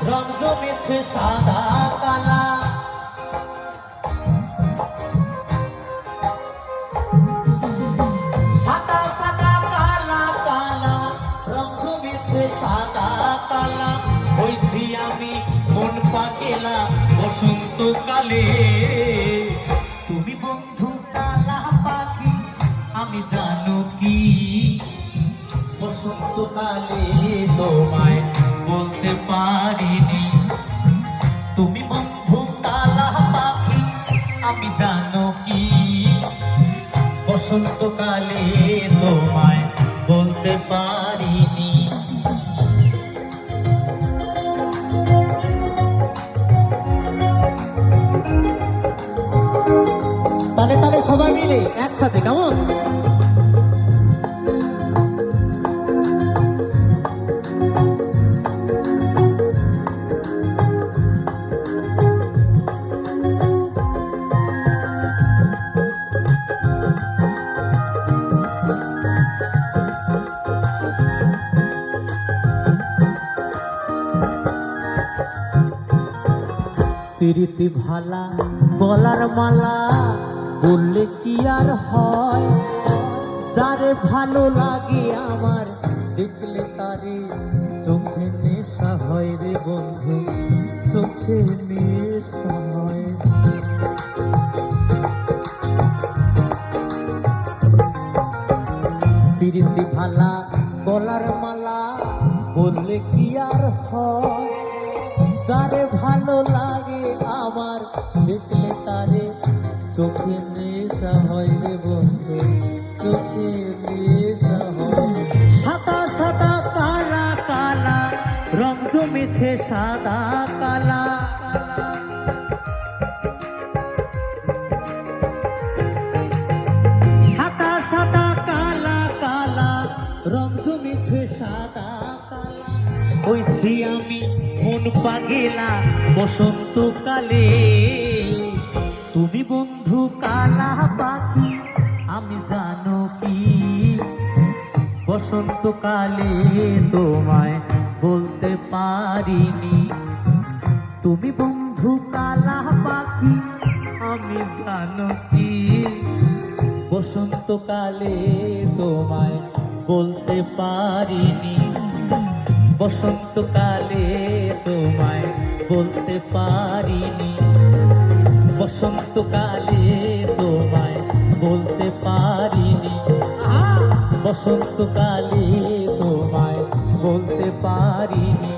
রং জমেছে সাদা কালা। সাদা সাদা কালা কালা রং জমেছে সাদা কালা। হইছি আমি মন পাগেলা বসন্তকালে। তুমি বন্ধু কালা পাখি আমি জানো কি, বসন্তকালে তোমায় বলতে পারিনি। তুমি বন্ধু কালা পাখি আমি জানো কি, বসন্তকালে তোমায় বলতে পারিনি। তাহলে তাহলে সবাই মিলে একসাথে কেমন? প্রীতি ভালা গলার মালা বললে কি আর হয়, যারে ভালো লাগে আমার দেখলে তারে চোখে নেশা হয় রে বন্ধু, চোখে নেশা হয়। প্রীতি ভালা গলার মালা বললে কি আর হয়, যারে ভালো লাগে আমার দেখলে তারে চোখে নেশা হয় রে বন্ধু, চোখে নেশা হয়। সাদা সাদা কালা কালা রং জমেছে সাদা কালা। সাদা সাদা কালা কালা রং জমেছে সাদা কালা। হইছি আমি মন পাগেলা বসন্তকালে। তুমি বন্ধু কালা পাখি আমি জানো কি, বসন্তকালে তোমায় বলতে পারিনি। তুমি বন্ধু কালা পাখি আমি জানো কি, বসন্তকালে তোমায় বলতে পারিনি। বসন্তকালে তোমায় বলতে পারিনি। বসন্তকালে তোমায় বলতে পারিনি। বসন্তকালে তোমায় বলতে পারিনি।